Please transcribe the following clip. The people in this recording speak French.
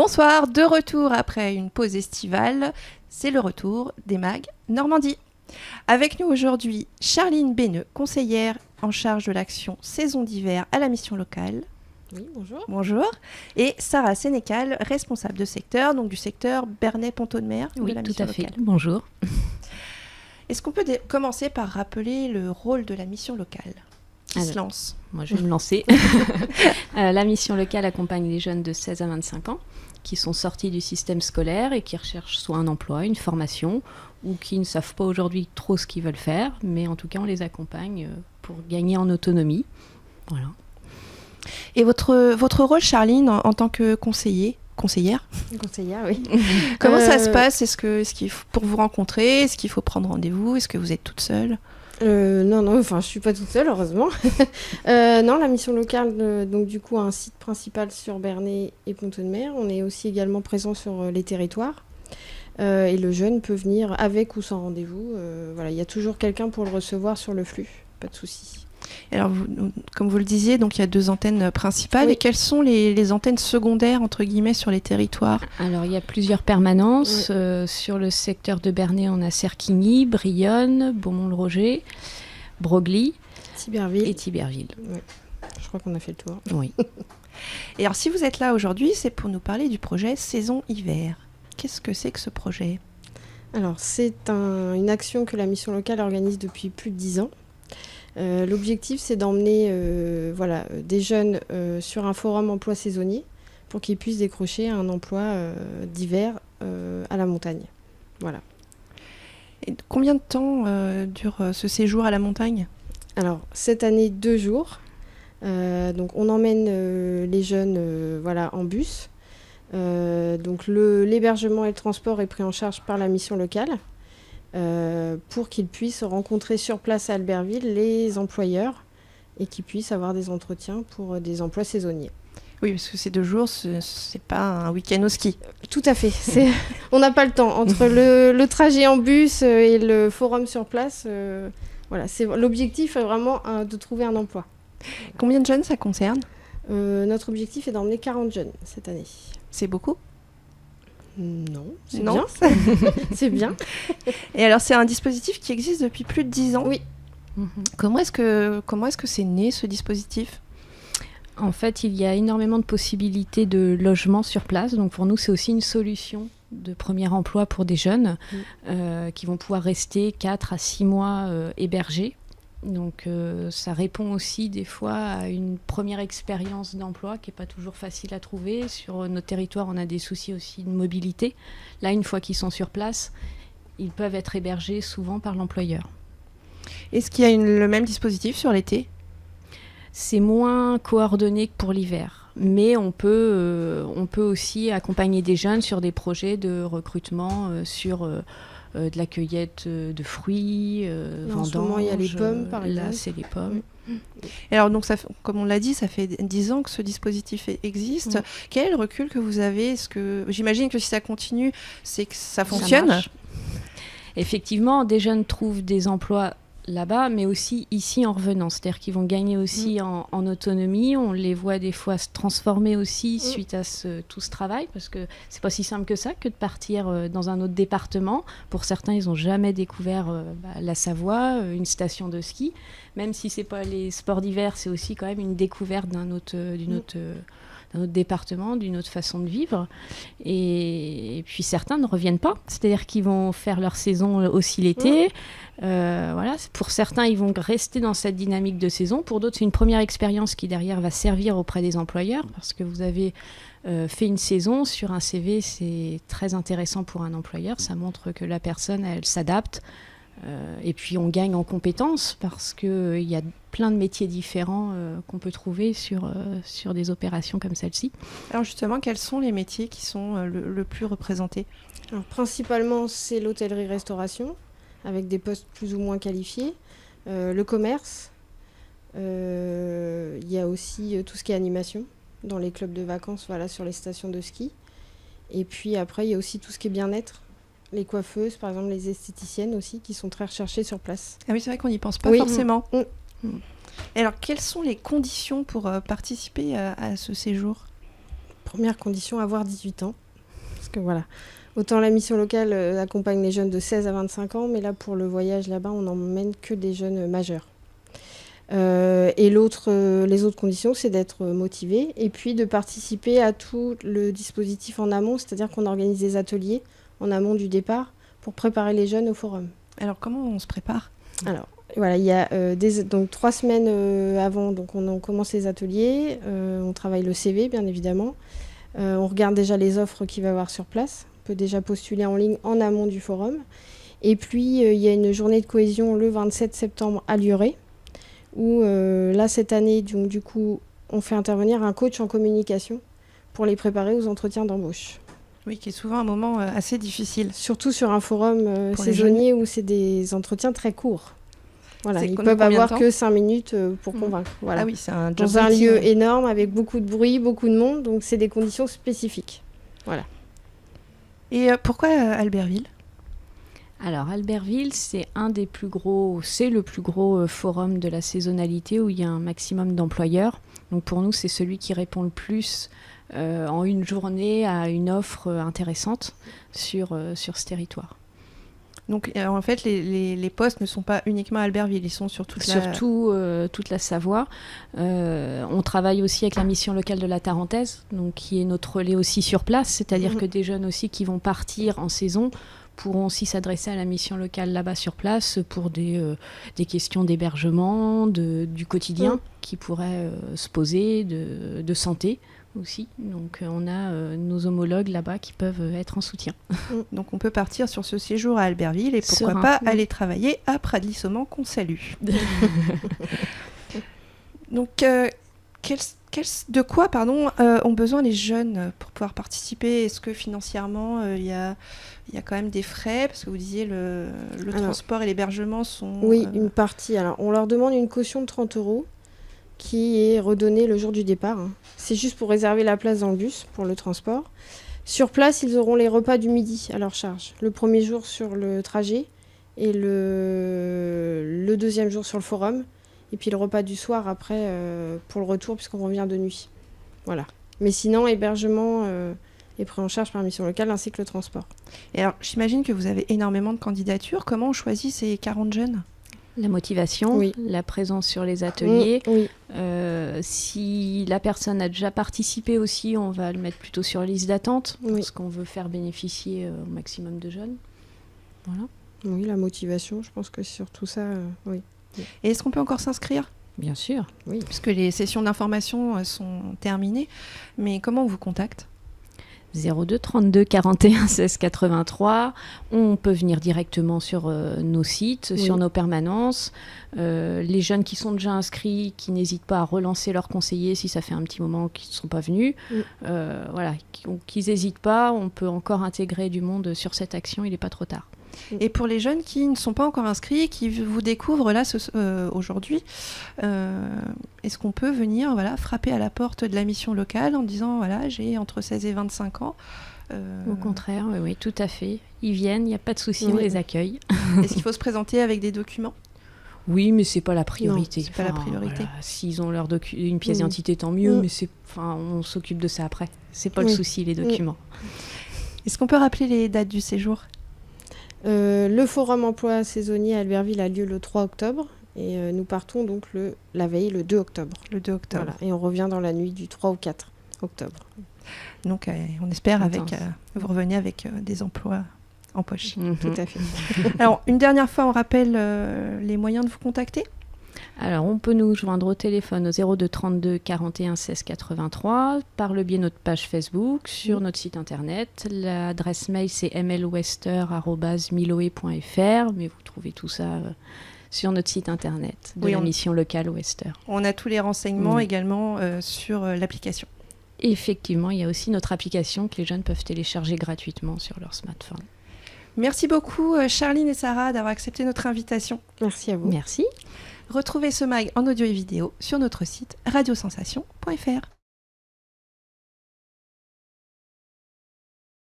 Bonsoir, de retour après une pause estivale, c'est le retour des MAG Normandie. Avec nous aujourd'hui, Charline Béneux, conseillère en charge de l'action saison d'hiver à la mission locale. Oui, bonjour. Bonjour. Et Sarah Sénécal, responsable de secteur, donc du secteur Bernay-Pontaud-de-Mer de la mission locale. Bonjour. Est-ce qu'on peut commencer par rappeler le rôle de la mission locale qui se lance? Moi, je vais me lancer. La mission locale accompagne les jeunes de 16 à 25 ans qui sont sortis du système scolaire et qui recherchent soit un emploi, une formation, ou qui ne savent pas aujourd'hui trop ce qu'ils veulent faire, mais en tout cas, on les accompagne pour gagner en autonomie. Voilà. Et votre rôle, Charline, en tant que conseillère, oui. Comment ça se passe? Est-ce qu'il faut, pour vous rencontrer, est-ce qu'il faut prendre rendez-vous? Est-ce que vous êtes toute seule? Non, je suis pas toute seule, heureusement. Non, la mission locale, donc du coup, a un site principal sur Bernay et Pontaud-de-Mer. On est aussi également présent sur les territoires. Et le jeune peut venir avec ou sans rendez-vous. Voilà, il y a toujours quelqu'un pour le recevoir sur le flux, pas de souci. Alors, comme vous le disiez, donc il y a 2 antennes principales. Oui. Et quelles sont les antennes secondaires, entre guillemets, sur les territoires? Alors, il y a plusieurs permanences. Oui. Sur le secteur de Bernay, on a Cerquigny, Brionne, Beaumont-le-Roger, Broglie et Tiberville. Oui. Je crois qu'on a fait le tour. Oui. Et alors, si vous êtes là aujourd'hui, c'est pour nous parler du projet Saison Hiver. Qu'est-ce que c'est que ce projet? Alors, c'est une action que la mission locale organise depuis plus de 10 ans. L'objectif, c'est d'emmener des jeunes sur un forum emploi saisonnier pour qu'ils puissent décrocher un emploi d'hiver à la montagne. Voilà. Et combien de temps dure ce séjour à la montagne? Alors, cette année, 2 jours. Donc, on emmène les jeunes en bus. Donc, l'hébergement et le transport est pris en charge par la mission locale. Pour qu'ils puissent rencontrer sur place à Albertville les employeurs et qu'ils puissent avoir des entretiens pour des emplois saisonniers. Oui, parce que ces 2 jours, c'est pas un week-end au ski. Tout à fait. On n'a pas le temps. Entre le trajet en bus et le forum sur place, l'objectif est vraiment de trouver un emploi. Combien de jeunes ça concerne? Notre objectif est d'emmener 40 jeunes cette année. C'est beaucoup? Non, c'est bien. C'est bien. Et alors, c'est un dispositif qui existe depuis plus de 10 ans. Oui. Comment est-ce que c'est né, ce dispositif? En fait, il y a énormément de possibilités de logement sur place. Donc, pour nous, c'est aussi une solution de premier emploi pour des jeunes qui vont pouvoir rester 4 à 6 mois hébergés. Donc ça répond aussi des fois à une première expérience d'emploi qui n'est pas toujours facile à trouver. Sur nos territoires, on a des soucis aussi de mobilité. Là, une fois qu'ils sont sur place, ils peuvent être hébergés souvent par l'employeur. Est-ce qu'il y a le même dispositif sur l'été? C'est moins coordonné que pour l'hiver. Mais on peut aussi accompagner des jeunes sur des projets de recrutement sur... de la cueillette de fruits, vendanges. En ce moment, il y a les pommes, par exemple. Là, c'est les pommes. Et alors, donc, comme on l'a dit, ça fait 10 ans que ce dispositif existe. Quel est le recul que vous avez? J'imagine que si ça continue, c'est que ça fonctionne. Effectivement, des jeunes trouvent des emplois là-bas, mais aussi ici en revenant. C'est-à-dire qu'ils vont gagner aussi en autonomie. On les voit des fois se transformer aussi suite à tout ce travail, parce que c'est pas si simple que ça que de partir dans un autre département. Pour certains, ils n'ont jamais découvert la Savoie, une station de ski. Même si c'est pas les sports d'hiver, c'est aussi quand même une découverte d'un autre département, d'une autre façon de vivre. Et puis certains ne reviennent pas, c'est-à-dire qu'ils vont faire leur saison aussi l'été. Pour certains, ils vont rester dans cette dynamique de saison. Pour d'autres, c'est une première expérience qui derrière va servir auprès des employeurs, parce que vous avez fait une saison sur un CV, c'est très intéressant pour un employeur. Ça montre que la personne, elle s'adapte. Et puis on gagne en compétences parce qu'il y a plein de métiers différents qu'on peut trouver sur des opérations comme celle-ci. Alors justement, quels sont les métiers qui sont le plus représentés? Alors, principalement, c'est l'hôtellerie-restauration, avec des postes plus ou moins qualifiés. Le commerce. Il y a aussi tout ce qui est animation dans les clubs de vacances, sur les stations de ski. Et puis après, il y a aussi tout ce qui est bien-être. Les coiffeuses, par exemple, les esthéticiennes aussi, qui sont très recherchées sur place. Ah oui, c'est vrai qu'on n'y pense pas forcément. Et alors, quelles sont les conditions pour participer à ce séjour? Première condition, avoir 18 ans. Parce que voilà, autant la mission locale accompagne les jeunes de 16 à 25 ans, mais là, pour le voyage là-bas, on n'emmène que des jeunes majeurs. Et les autres conditions, c'est d'être motivé et puis de participer à tout le dispositif en amont, c'est-à-dire qu'on organise des ateliers en amont du départ pour préparer les jeunes au forum. Alors, comment on se prépare ? Alors, voilà, il y a donc 3 semaines avant, donc on commence les ateliers, on travaille le CV, bien évidemment. On regarde déjà les offres qu'il va y avoir sur place. On peut déjà postuler en ligne en amont du forum. Et puis, il y a une journée de cohésion le 27 septembre à Lieuret, où là, cette année, donc, du coup, on fait intervenir un coach en communication pour les préparer aux entretiens d'embauche. Oui, qui est souvent un moment assez difficile. Surtout sur un forum saisonnier où c'est des entretiens très courts. Voilà, ils peuvent avoir que 5 minutes pour convaincre. Voilà. Ah oui, c'est un job dans un lieu énorme avec beaucoup de bruit, beaucoup de monde, donc c'est des conditions spécifiques. Voilà. Et pourquoi Albertville ? Alors, Albertville, c'est le plus gros forum de la saisonnalité où il y a un maximum d'employeurs. Donc pour nous, c'est celui qui répond le plus en une journée à une offre intéressante sur ce territoire. Donc en fait, les postes ne sont pas uniquement à Albertville, ils sont sur toute la Savoie. On travaille aussi avec la mission locale de la Tarentaise, donc qui est notre relais aussi sur place, c'est-à-dire que des jeunes aussi qui vont partir en saison pourront aussi s'adresser à la mission locale là-bas sur place pour des questions d'hébergement, du quotidien qui pourraient se poser, de santé aussi. Donc on a nos homologues là-bas qui peuvent être en soutien. Donc on peut partir sur ce séjour à Albertville et pourquoi pas aller travailler à Pradly-Saumont qu'on salue. Donc de quoi ont besoin les jeunes pour pouvoir participer ? Est-ce que financièrement il y a quand même des frais ? Parce que vous disiez le transport et l'hébergement sont... Oui, une partie. Alors on leur demande une caution de 30 € qui est redonnée le jour du départ. C'est juste pour réserver la place dans le bus pour le transport. Sur place, ils auront les repas du midi à leur charge. Le premier jour sur le trajet et le deuxième jour sur le forum. Et puis le repas du soir après pour le retour puisqu'on revient de nuit. Voilà. Mais sinon, hébergement est pris en charge par la mission locale ainsi que le transport. Et alors, j'imagine que vous avez énormément de candidatures. Comment on choisit ces 40 jeunes ? La motivation, la présence sur les ateliers. Si la personne a déjà participé aussi, on va le mettre plutôt sur liste d'attente parce qu'on veut faire bénéficier au maximum de jeunes. Voilà. Oui, la motivation, je pense que c'est surtout ça, oui. Et est-ce qu'on peut encore s'inscrire ? Bien sûr. Oui. Puisque les sessions d'information sont terminées. Mais comment on vous contacte ? 02 32 41 16 83. On peut venir directement sur nos sites, sur nos permanences. Les jeunes qui sont déjà inscrits, qui n'hésitent pas à relancer leurs conseillers si ça fait un petit moment qu'ils ne sont pas venus. Voilà, qu'ils n'hésitent pas, on peut encore intégrer du monde sur cette action, il n'est pas trop tard. Et pour les jeunes qui ne sont pas encore inscrits, qui vous découvrent là aujourd'hui, est-ce qu'on peut venir frapper à la porte de la mission locale en disant voilà, j'ai entre 16 et 25 ans Au contraire, oui, tout à fait. Ils viennent, il n'y a pas de souci, on les accueille. Est-ce qu'il faut se présenter avec des documents ? Oui, mais c'est pas la priorité. Non, c'est pas la priorité. Voilà, s'ils ont une pièce d'identité, tant mieux, mais on s'occupe de ça après. C'est pas le souci, les documents. Est-ce qu'on peut rappeler les dates du séjour ? Le forum emploi saisonnier à Albertville a lieu le 3 octobre et nous partons donc la veille, le 2 octobre. Le 2 octobre. Voilà, et on revient dans la nuit du 3 au 4 octobre. Donc on espère vous revenez avec des emplois en poche. Tout à fait. Alors, une dernière fois, on rappelle les moyens de vous contacter ? Alors, on peut nous joindre au téléphone au 02 32 41 16 83, par le biais de notre page Facebook, sur notre site internet. L'adresse mail, c'est mlwester@miloe.fr, mais vous trouvez tout ça sur notre site internet de la mission locale Wester. On a tous les renseignements également sur l'application. Effectivement, il y a aussi notre application que les jeunes peuvent télécharger gratuitement sur leur smartphone. Merci beaucoup, Charline et Sarah, d'avoir accepté notre invitation. Merci à vous. Merci. Retrouvez ce mag en audio et vidéo sur notre site radiosensation.fr.